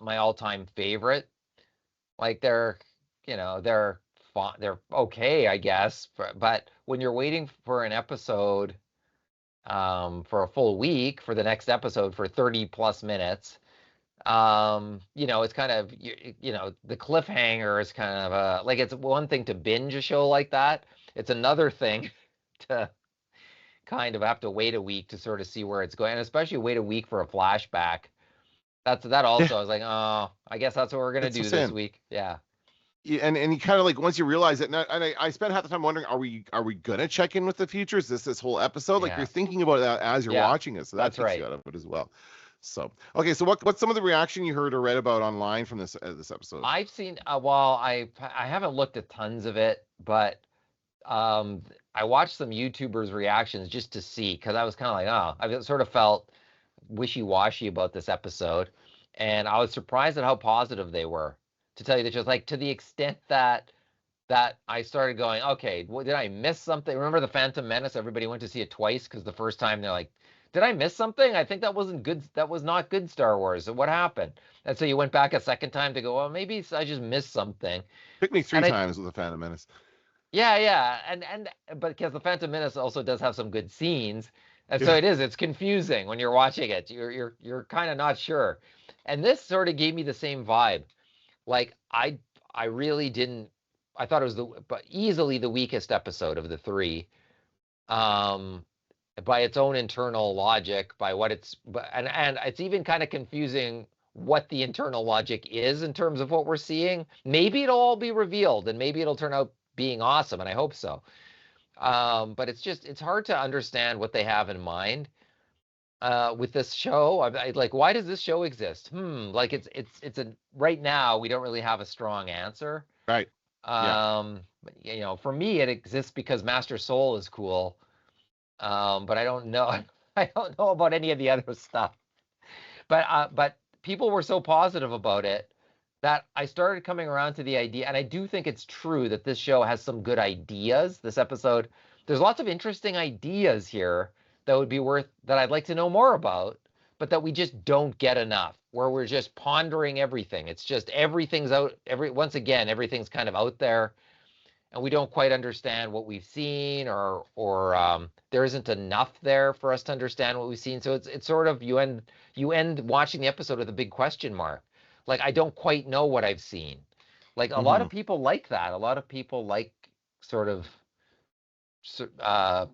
E: my all-time favorite. Like they're okay, I guess, but when you're waiting for an episode for a full week for the next episode for 30 plus minutes, it's kind of the cliffhanger is kind of like it's one thing to binge a show like that. It's another thing to kind of have to wait a week to sort of see where it's going, and especially wait a week for a flashback. That also, I was like, oh, I guess that's what we're gonna do this week. Yeah.
D: And you kind of like once you realize it, and I spent half the time wondering, are we gonna check in with the future? Is this whole episode? Like you're thinking about that as you're watching it, so that's right. You out of it as well. So okay, so what's some of the reaction you heard or read about online from this episode?
E: I've seen I haven't looked at tons of it, but I watched some YouTubers' reactions just to see, because I was kind of like, I sort of felt wishy-washy about this episode, and I was surprised at how positive they were. To tell you the truth, like to the extent that I started going, okay, did I miss something? Remember the Phantom Menace? Everybody went to see it twice because the first time they're like, did I miss something? I think that wasn't good. That was not good Star Wars. So what happened? And so you went back a second time to go, well, maybe I just missed something.
D: Took me three times with the Phantom Menace.
E: Yeah, but because the Phantom Menace also does have some good scenes, and so it's confusing when you're watching it. You're kind of not sure, and this sort of gave me the same vibe. Like I really didn't. I thought it was easily the weakest episode of the three, by its own internal logic, by what and it's even kind of confusing what the internal logic is in terms of what we're seeing. Maybe it'll all be revealed, and maybe it'll turn out being awesome, and I hope so. But it's hard to understand what they have in mind with this show. Like, why does this show exist? Like it's a right now we don't really have a strong answer.
D: Right. Yeah.
E: For me, it exists because Master Soul is cool. But I don't know. I don't know about any of the other stuff. But people were so positive about it that I started coming around to the idea, and I do think it's true that this show has some good ideas. This episode, there's lots of interesting ideas here that would be worth that I'd like to know more about, but that we just don't get enough. Where we're just pondering everything. It's just everything's out. Once again, everything's kind of out there, and we don't quite understand what we've seen, or there isn't enough there for us to understand what we've seen. So it's sort of you end watching the episode with a big question mark. Like, I don't quite know what I've seen. Like, a lot of people like that. A lot of people like sort of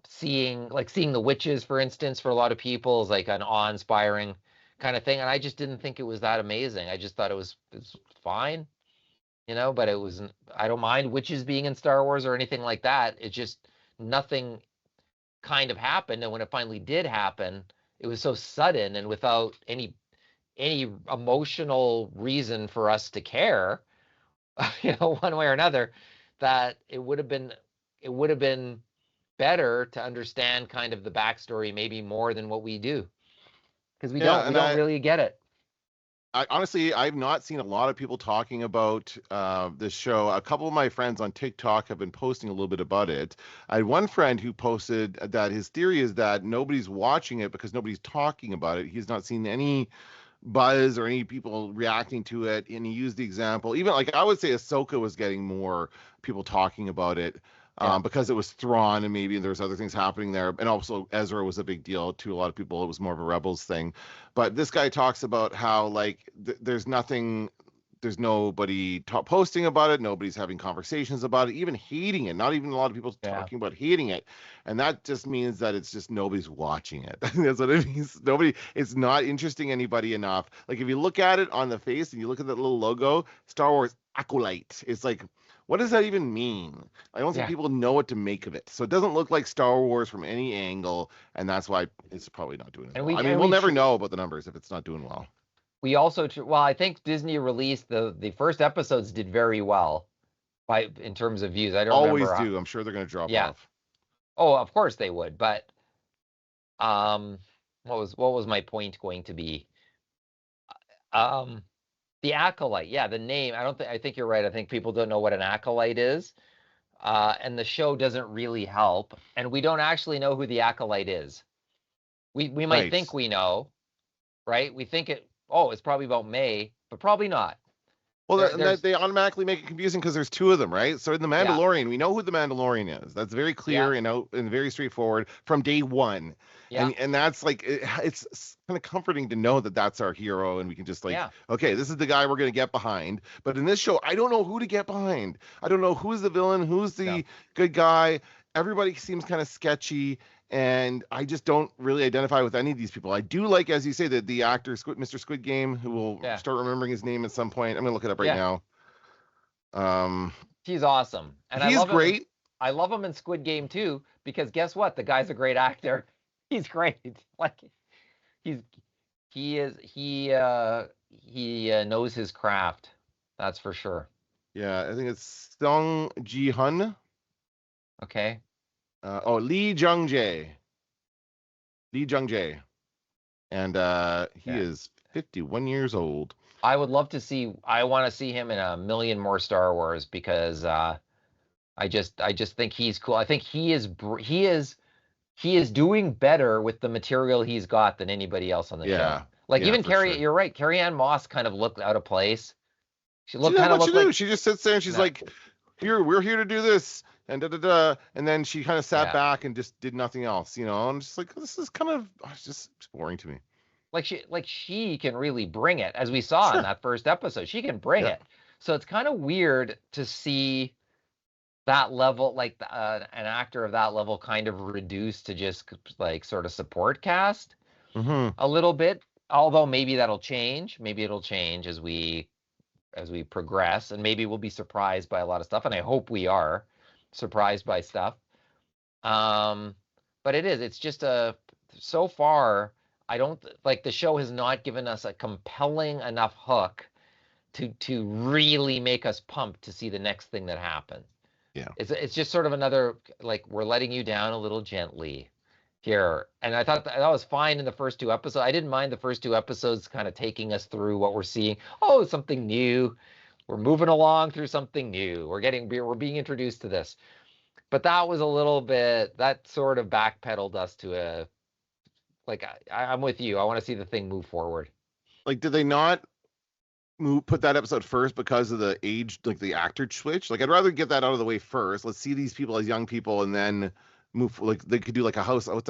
E: seeing the witches, for instance, for a lot of people is like an awe-inspiring kind of thing. And I just didn't think it was that amazing. I just thought it's fine. But it was, I don't mind witches being in Star Wars or anything like that. It's just nothing kind of happened. And when it finally did happen, it was so sudden and without any emotional reason for us to care, one way or another, that it would have been better to understand kind of the backstory, maybe more than what we do. Because we don't really get it.
D: Honestly, I've not seen a lot of people talking about this show. A couple of my friends on TikTok have been posting a little bit about it. I had one friend who posted that his theory is that nobody's watching it because nobody's talking about it. He's not seen any buzz or any people reacting to it. And he used the example, even like I would say Ahsoka was getting more people talking about it. Because it was Thrawn and maybe there's other things happening there. And also Ezra was a big deal to a lot of people. It was more of a Rebels thing. But this guy talks about how like there's nobody posting about it. Nobody's having conversations about it, even hating it. Not even a lot of people talking about hating it. And that just means that it's just nobody's watching it. That's what it means. It's not interesting anybody enough. Like if you look at it on the face and you look at that little logo, Star Wars Acolyte, it's like, what does that even mean? I don't think people know what to make of it. So it doesn't look like Star Wars from any angle, and that's why it's probably not doing well. We'll never know about the numbers if it's not doing well.
E: We also, I think Disney released the first episodes did very well in terms of views. I don't
D: always do. I'm sure they're going to drop off.
E: Oh, of course they would. But what was my point going to be? The Acolyte, the name. I think you're right. I think people don't know what an Acolyte is, and the show doesn't really help. And we don't actually know who the Acolyte is. We might think we know, right? We think it's probably about May, but probably not.
D: Well, they automatically make it confusing because there's two of them, right? So in The Mandalorian, we know who the Mandalorian is. That's very clear and very straightforward from day one. Yeah. And that's like, it's kind of comforting to know that that's our hero and we can just okay, this is the guy we're going to get behind. But in this show, I don't know who to get behind. I don't know who's the villain, who's the good guy. Everybody seems kind of sketchy. And I just don't really identify with any of these people. I do like, as you say, that the actor, Mr. Squid Game, who will start remembering his name at some point. I'm going to look it up right now.
E: He's awesome. And
D: he's great.
E: I love him in Squid Game, too, because guess what? The guy's a great actor. He's great. Like, he knows his craft. That's for sure.
D: Yeah, I think it's Song Ji-hun.
E: Okay.
D: Lee Jung-jae. And he is 51 years old.
E: I want to see him in a million more Star Wars because I just think he's cool. I think he is doing better with the material he's got than anybody else on the show. Like even Carrie, you're right. Carrie-Anne Moss kind of looked out of place. She looked like
D: she just sits there and she's like, we're here to do this. And and then she kind of sat back and just did nothing else, I'm just like, this is kind of just boring to me.
E: Like she can really bring it, as we saw in that first episode. She can bring it. So it's kind of weird to see that level, like an actor of that level, kind of reduced to just like sort of support cast a little bit. Although maybe that'll change. Maybe it'll change as we progress, and maybe we'll be surprised by a lot of stuff. And I hope we are surprised by stuff. But it's just so far, I don't like the show has not given us a compelling enough hook to really make us pumped to see the next thing that happens.
D: Yeah.
E: It's just sort of another, like, we're letting you down a little gently here. And I thought that was fine in the first two episodes. I didn't mind the first two episodes kind of taking us through what we're seeing. Oh, something new. We're moving along through something new. We're being introduced to this. But that was a little bit, that sort of backpedaled us to I'm with you. I want to see the thing move forward.
D: Like, did they not put that episode first because of the age, like the actor switch? Like, I'd rather get that out of the way first. Let's see these people as young people, and then move. Like, they could do like a House of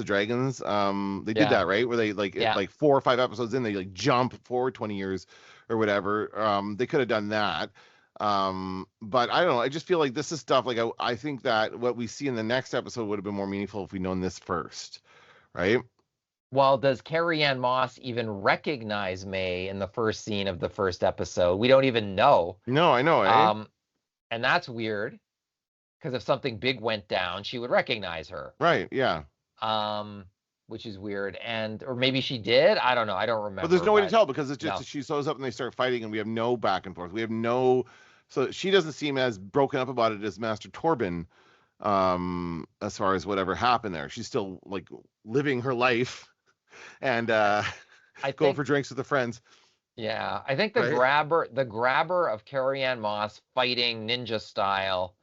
D: Dragons. They did that, right? Where they like 4 or 5 episodes in, they like jump forward 20 years or whatever. They could have done that. But I don't know. I just feel like this is stuff like I think that what we see in the next episode would have been more meaningful if we known this first, right?
E: Well, does Carrie-Anne Moss even recognize May in the first scene of the first episode? We don't even know.
D: No, I know.
E: And that's weird, because if something big went down, she would recognize her.
D: Right. Yeah.
E: Which is weird. Or maybe she did. I don't know. I don't remember.
D: But there's no way to tell, because it's just she shows up and they start fighting, and we have no back and forth. We have no. So she doesn't seem as broken up about it as Master Torben, as far as whatever happened there. She's still like living her life and going for drinks with her friends.
E: Yeah, I think the grabber of Carrie-Anne Moss fighting ninja style,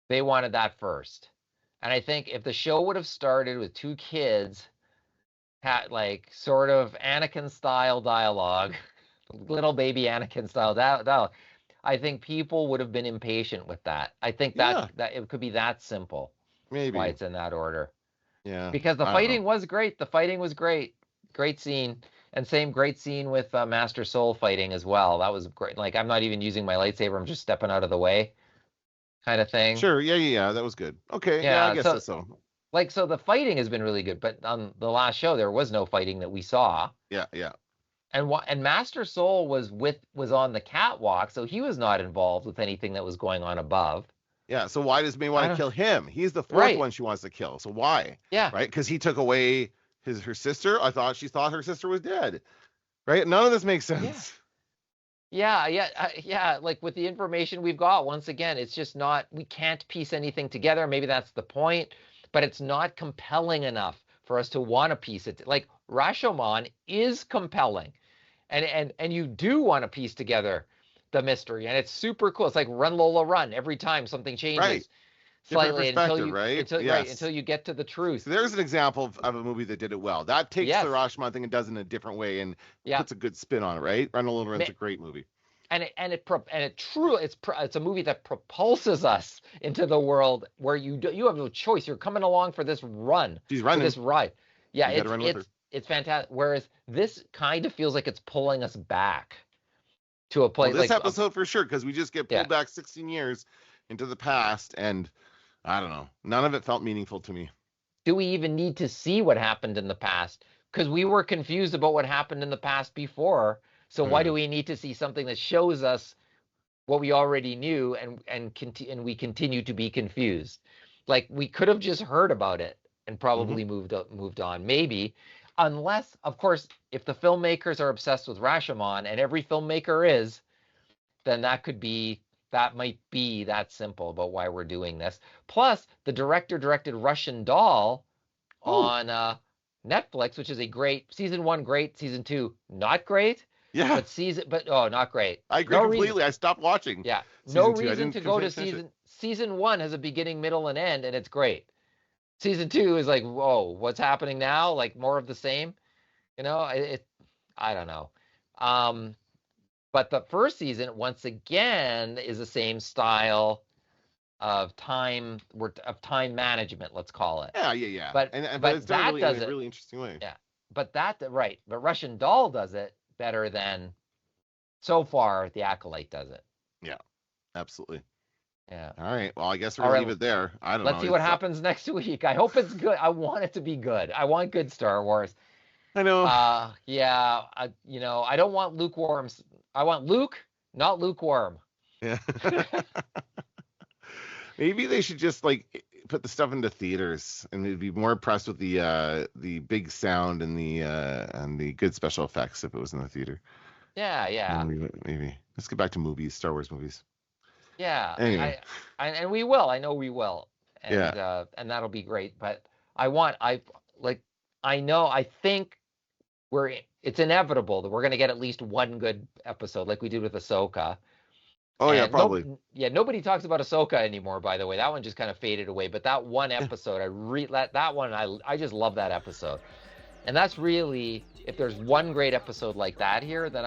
E: they wanted that first. And I think if the show would have started with 2 kids, had like sort of Anakin style dialogue, little baby Anakin style dialogue, I think people would have been impatient with that. I think that it could be that simple.
D: Maybe
E: why it's in that order.
D: Yeah.
E: Because the fighting was great. The fighting was great. Great scene. And same great scene with Master Soul fighting as well. That was great. Like, I'm not even using my lightsaber. I'm just stepping out of the way kind of thing.
D: Sure. Yeah. That was good. Okay. Yeah, I guess so.
E: Like, so the fighting has been really good. But on the last show, there was no fighting that we saw.
D: Yeah.
E: And Master Soul was on the catwalk, so he was not involved with anything that was going on above.
D: Yeah, so why does May want to kill him? He's the fourth one she wants to kill. So why?
E: Yeah.
D: Right? Because he took away her sister. She thought her sister was dead. Right? None of this makes sense.
E: Yeah. Like, with the information we've got, once again, it's just not. We can't piece anything together. Maybe that's the point, but it's not compelling enough for us to want to piece it. Like, Rashomon is compelling. And you do want to piece together the mystery, and it's super cool. It's like Run Lola Run. Every time something changes slightly until you get to the truth.
D: So there's an example of a movie that did it well. That takes the Rashomon thing and does it in a different way and puts a good spin on it, right? Run Lola Run's a great movie.
E: It's a movie that propulses us into the world where you have no choice. You're coming along for this run.
D: She's running.
E: For this ride. Yeah, it's fantastic. Whereas this kind of feels like it's pulling us back to a place.
D: Well, this episode for sure, because we just get pulled back 16 years into the past, and I don't know. None of it felt meaningful to me.
E: Do we even need to see what happened in the past? Because we were confused about what happened in the past before. So why do we need to see something that shows us what we already knew, and we continue to be confused? Like, we could have just heard about it and probably moved on, maybe. Unless, of course, if the filmmakers are obsessed with Rashomon, and every filmmaker is, then that might be that simple about why we're doing this. Plus, the director directed Russian Doll on Netflix, which is a great season 1, great season 2, not great.
D: Yeah.
E: But not great.
D: I agree completely. I stopped watching.
E: Yeah. No reason to go to season 1 has a beginning, middle, and end, and it's great. Season 2 is like, whoa, what's happening now? Like, more of the same, I don't know. But the first season, once again, is the same style of time management, let's call it.
D: Yeah.
E: But
D: it's done really, in a really interesting way.
E: Yeah. But Russian Doll does it better than, so far, the Acolyte does it.
D: Yeah, absolutely.
E: Yeah.
D: All right. Well, I guess we're gonna leave it there. I don't know.
E: Let's see what happens next week. I hope it's good. I want it to be good. I want good Star Wars.
D: I know.
E: I don't want lukewarm. I want Luke, not lukewarm.
D: Yeah. Maybe they should just, like, put the stuff into theaters, and we'd be more impressed with the big sound and the good special effects if it was in the theater.
E: Yeah.
D: Maybe let's get back to movies, Star Wars movies.
E: Yeah.
D: Anyway.
E: And we will. I know we will. And and that'll be great. But I think it's inevitable that we're going to get at least one good episode, like we did with Ahsoka.
D: Oh, yeah, probably.
E: Nobody talks about Ahsoka anymore, by the way. That one just kind of faded away. But that one episode, I just love that episode. And that's really, if there's one great episode like that here, then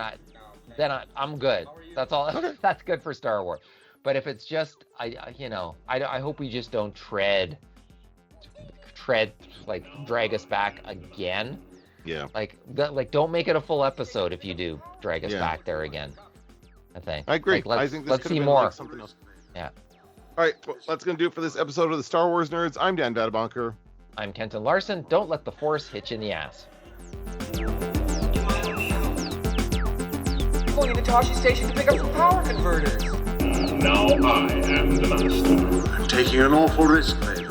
E: I'm good. That's all. That's good for Star Wars. But if it's just, I hope we just don't tread, like drag us back again.
D: Yeah.
E: Like don't make it a full episode if you do drag us back there again. I think.
D: I agree.
E: Like,
D: I think this
E: let's
D: could
E: see
D: have been
E: more.
D: like something else.
E: Yeah.
D: All right, well, that's going to do it for this episode of the Star Wars Nerds. I'm Dan Dadabonker.
E: I'm Kenton Larson. Don't let the Force hit you in the ass.
C: Going to Toshi Station to pick up some power converters.
F: Now I am the master.
G: I'm taking an awful risk, mate.